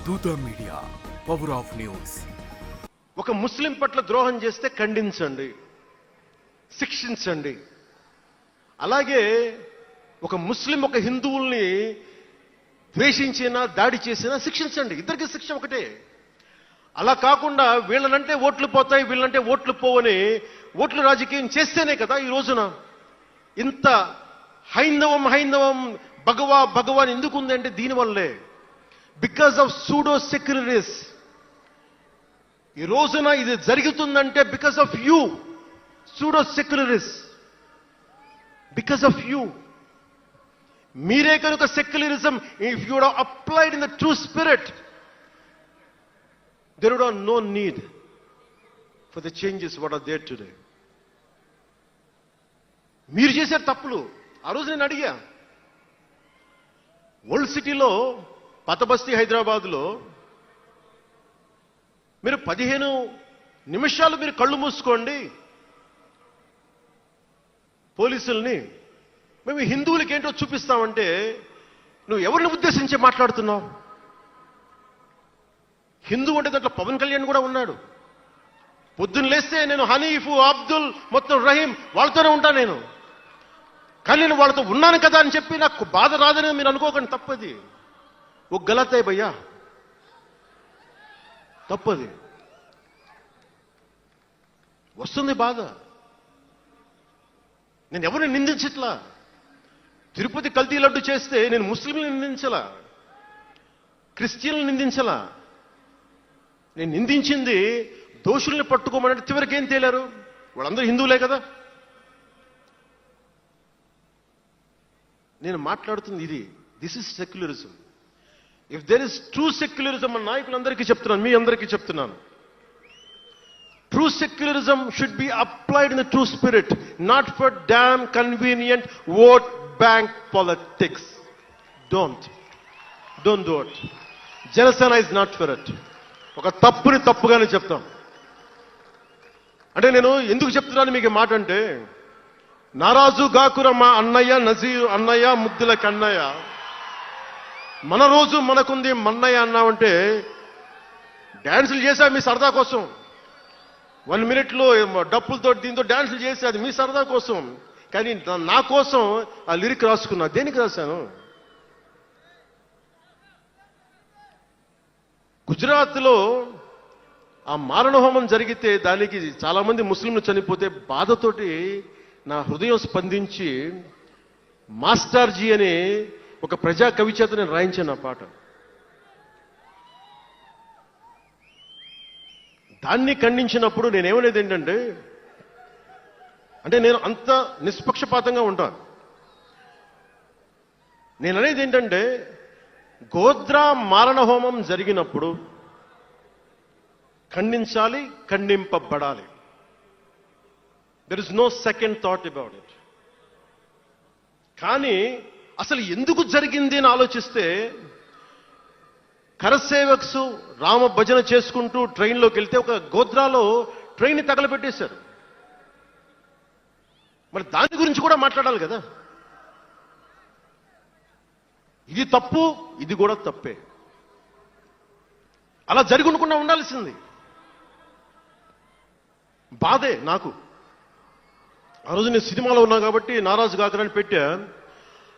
దూత media, power of news. ఒక ముస్లిం పట్ల ద్రోహం చేస్తే ఖండించండి, శిక్షించండి. అలాగే ఒక ముస్లిం ఒక హిందువుల్ని ద్వేషించినా దాడి చేసినా శిక్షించండి. ఇద్దరికి శిక్ష ఒకటే. అలా కాకుండా వీళ్ళనంటే ఓట్లు పోతాయి, వీళ్ళంటే ఓట్లు పోవని ఓట్లు రాజకీయం చేస్తేనే కదా ఈ రోజున ఇంత హైందవం భగవాన్ ఎందుకు ఉందంటే దీనివల్లే, బికాస్ ఆఫ్ సూడో సెక్యులరిస్. ఈ రోజున ఇది జరుగుతుందంటే because of you pseudo secularists, because of you. మీరే కనుక secularism, if you would applied in the true spirit, there would have no need for the changes what are there today. మీరు చేశారు తప్పులు. ఆ రోజు నేను అడిగా, ఓల్డ్ సిటీలో పతబస్తీ హైదరాబాద్లో మీరు 15 నిమిషాలు మీరు కళ్ళు మూసుకోండి పోలీసుల్ని, మేము హిందువులకి ఏంటో చూపిస్తామంటే నువ్వు ఎవరిని ఉద్దేశించి మాట్లాడుతున్నావు? హిందూ అంటే దాంట్లో పవన్ కళ్యాణ్ కూడా ఉన్నాడు. పొద్దున్న లేస్తే నేను హనీఫు, అబ్దుల్, మొత్తం రహీం వాళ్ళతోనే ఉంటాను నేను. కానీ నేను వాళ్ళతో ఉన్నాను కదా అని చెప్పి నాకు బాధ రాదని మీరు అనుకోకండి, తప్పది. ఓ గలత్ హై భయ్యా, తప్పది. వస్తుంది బాధ. నేను ఎవరిని నిందించట్లా. తిరుపతి కల్తీ లడ్డు చేస్తే నేను ముస్లింలను నిందించలా, క్రిస్టియన్లను నిందించలా. నేను నిందించింది దోషుల్ని పట్టుకోమని. చివరికి ఏం తేలారు? వాళ్ళందరూ హిందువులే కదా. నేను మాట్లాడుతుంది ఇది. This is secularism. If there is true secularism అని నాయకులందరికీ చెప్తున్నాను, మీ అందరికీ చెప్తున్నాను. True secularism should be applied in the true spirit, not for damn convenient vote bank politics. Don't do it. Janasena is not for it. ఒక తప్పుని తప్పుగానే చెప్తాం. అంటే నేను ఎందుకు చెప్తున్నాను మీకు మాట అంటే, నారాజు గాకురమ్మ అన్నయ్య, నజీరు అన్నయ్య, ముద్దుల కన్నయ్య, మన రోజు మనకుంది మన్నయ్య అన్నామంటే డ్యాన్సులు చేశా మీ సరదా కోసం. 1 minute డప్పులతో దీంతో డ్యాన్సులు చేసి అది మీ సరదా కోసం. కానీ నా కోసం ఆ లిరిక్ రాసుకున్నా. దేనికి రాశాను? గుజరాత్లో ఆ మారణహోమం జరిగితే దానికి చాలా మంది ముస్లింలు చనిపోతే బాధతోటి నా హృదయం స్పందించి మాస్టర్జీ అనే ఒక ప్రజా కవి చేత నేను రాయించాను ఆ పాట. దాన్ని ఖండించినప్పుడు నేనేమనేది ఏంటంటే, అంటే నేను అంత నిష్పక్షపాతంగా ఉంటాను. నేననేది ఏంటంటే, గోద్రా మారణహోమం జరిగినప్పుడు ఖండించాలి, ఖండింపబడాలి. There is no second thought about it. కానీ అసలు ఎందుకు జరిగింది అని ఆలోచిస్తే, కరసేవక్స్ రామ భజన చేసుకుంటూ ట్రైన్లోకి వెళ్తే ఒక గోద్రాలో ట్రైన్ని తగలబెట్టేశారు. మరి దాని గురించి కూడా మాట్లాడాలి కదా. ఇది తప్పు, ఇది కూడా తప్పే. అలా జరిగి ఉండకుండా ఉండాల్సింది. బాధే నాకు. ఆ రోజు నేను సినిమాలో ఉన్నా కాబట్టి నారాజు గాకరని పెట్టా.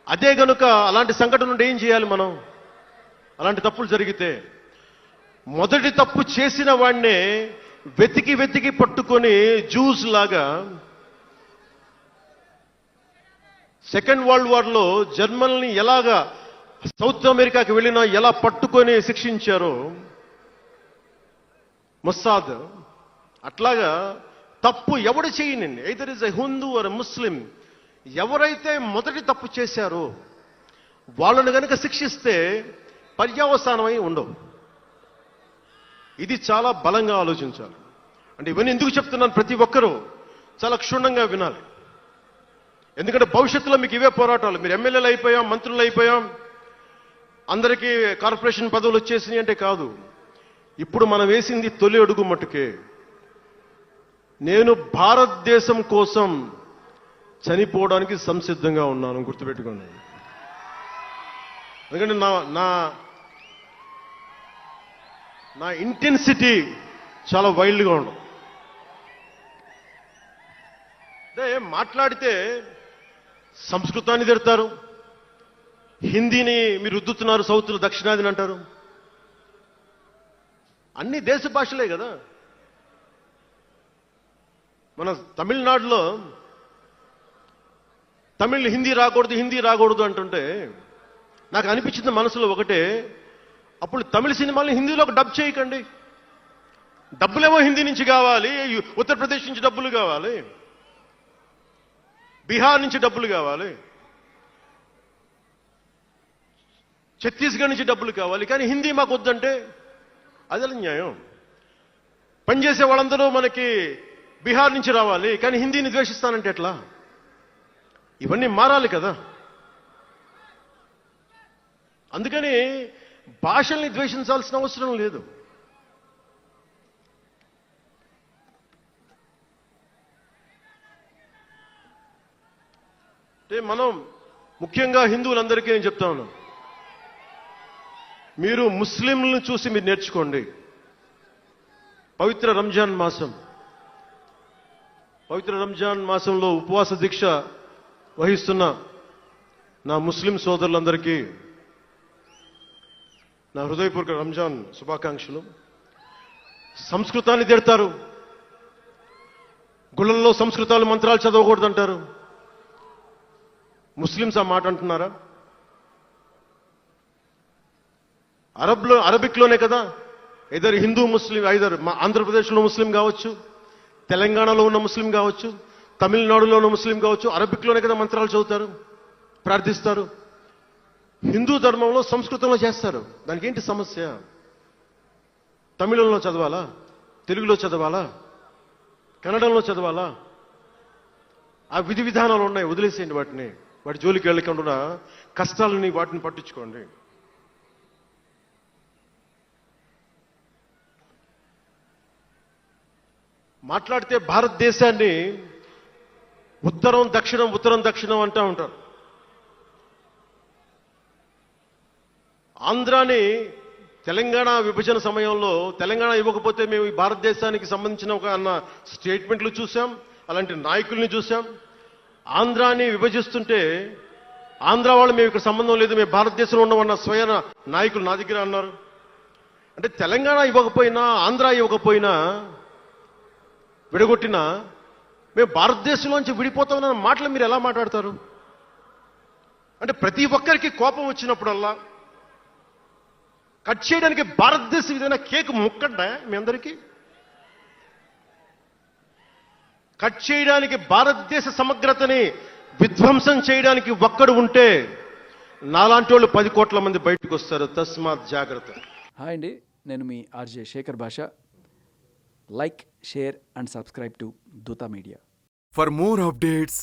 అదే గనుక అలాంటి సంఘటన నుండి ఏం చేయాలి మనం? అలాంటి తప్పులు జరిగితే మొదటి తప్పు చేసిన వాడినే వెతికి వెతికి పట్టుకొని జ్యూస్ లాగా సెకండ్ వరల్డ్ వార్లో జర్మనీని ఎలాగా సౌత్ అమెరికాకి వెళ్ళినా ఎలా పట్టుకొని శిక్షించారో మొస్సాద్, అట్లాగా తప్పు ఎవడు చేయనండి, either is a Hindu or Muslim, ఎవరైతే మొదటి తప్పు చేశారో వాళ్ళను కనుక శిక్షిస్తే పర్యవసానమై ఉండవు. ఇది చాలా బలంగా ఆలోచించాలి. అంటే ఇవన్నీ ఎందుకు చెప్తున్నాను, ప్రతి ఒక్కరూ చాలా క్షుణ్ణంగా వినాలి. ఎందుకంటే భవిష్యత్తులో మీకు ఇవే పోరాటాలు. మీరు ఎమ్మెల్యేలు అయిపోయాం, మంత్రులు అయిపోయాం, అందరికీ కార్పొరేషన్ పదవులు వచ్చేసినాయి అంటే కాదు. ఇప్పుడు మనం వేసింది తొలి అడుగు మట్టుకే. నేను భారతదేశం కోసం చనిపోవడానికి సంసిద్ధంగా ఉన్నాను, గుర్తుపెట్టుకోండి. ఎందుకంటే నా ఇంటెన్సిటీ చాలా వైల్డ్గా ఉండదు. అంటే మాట్లాడితే సంస్కృతాన్ని తిడతారు, హిందీని మీరు రుద్దుతున్నారు, సౌత్లో దక్షిణాదిని అంటారు. అన్ని దేశ భాషలే కదా. మన తమిళనాడులో తమిళ్ హిందీ రాకూడదు అంటుంటే నాకు అనిపించింది మనసులో ఒకటే, అప్పుడు తమిళ సినిమాల్ని హిందీలోకి డబ్ చేయకండి. డబ్బులేమో హిందీ నుంచి కావాలి, ఉత్తరప్రదేశ్ నుంచి డబ్బులు కావాలి, బీహార్ నుంచి డబ్బులు కావాలి, ఛత్తీస్గఢ్ నుంచి డబ్బులు కావాలి, కానీ హిందీ మాకు వద్దంటే అదే న్యాయం. పనిచేసే వాళ్ళందరూ మనకి బీహార్ నుంచి రావాలి, కానీ హిందీని ద్వేషిస్తానంటే ఎట్లా? ఇవన్నీ మారాలి కదా. అందుకని భాషల్ని ద్వేషించాల్సిన అవసరం లేదు. అంటే మనం ముఖ్యంగా హిందువులందరికీ నేను చెప్తా ఉన్నాను, మీరు ముస్లింలను చూసి మీరు నేర్చుకోండి. పవిత్ర రంజాన్ మాసంలో ఉపవాస దీక్ష వహిస్తున్న నా ముస్లిం సోదరులందరికీ నా హృదయపూర్వక రంజాన్ శుభాకాంక్షలు. సంస్కృతాన్ని తిడతారు, గుళ్ళల్లో సంస్కృతాలు మంత్రాలు చదవకూడదంటారు. ముస్లిమ్స్ ఆ మాట అంటున్నారా? అరబిక్లోనే కదా, ఐదర్ హిందూ ముస్లిం, ఐదర్ ఆంధ్రప్రదేశ్లో ముస్లిం కావచ్చు, తెలంగాణలో ఉన్న ముస్లిం కావచ్చు, తమిళనాడులో ఉన్న ముస్లిం కావచ్చు, అరబిక్లోనే కదా మంత్రాలు చదువుతారు, ప్రార్థిస్తారు. హిందూ ధర్మంలో సంస్కృతంలో చేస్తారు. దానికి ఏంటి సమస్య? తమిళంలో చదవాలా, తెలుగులో చదవాలా, కన్నడంలో చదవాలా? ఆ విధి విధానాలు ఉన్నాయి, వదిలేసేయండి వాటిని. వాటి జోలికి వెళ్ళకుండా కష్టాలని వాటిని పట్టించుకోండి. మాట్లాడితే భారతదేశాన్ని ఉత్తరం దక్షిణం అంటూ ఉంటారు. ఆంధ్రాని తెలంగాణ విభజన సమయంలో తెలంగాణ ఇవ్వకపోతే మేము ఈ భారతదేశానికి సంబంధించిన ఒక అన్న స్టేట్మెంట్లు చూసాం, అలాంటి నాయకుల్ని చూసాం. ఆంధ్రాని విభజిస్తుంటే ఆంధ్ర వాళ్ళు మేము ఇక్కడ సంబంధం లేదు, మేము భారతదేశంలో ఉన్నవన్న స్వయం నాయకులు నా దగ్గర అన్నారు. అంటే తెలంగాణ ఇవ్వకపోయినా, ఆంధ్ర ఇవ్వకపోయినా, విడగొట్టినా మేము భారతదేశంలోంచి విడిపోతామన్న మాటలు మీరు ఎలా మాట్లాడతారు? అంటే ప్రతి ఒక్కరికి కోపం వచ్చినప్పుడల్లా కట్ చేయడానికి భారతదేశం ఏదైనా కేక్ ముక్కండా మీ అందరికీ? కట్ చేయడానికి, భారతదేశ సమగ్రతని విధ్వంసం చేయడానికి ఒక్కడు ఉంటే నాలాంటి వాళ్ళు 10 కోట్ల మంది బయటకు వస్తారు. తస్మాత్ జాగ్రత్త. హాయ్ అండి, నేను మీ ఆర్జే శేఖర్ భాష. Like, share and subscribe to Dootha media. For more updates,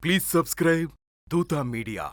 please subscribe Doota Media.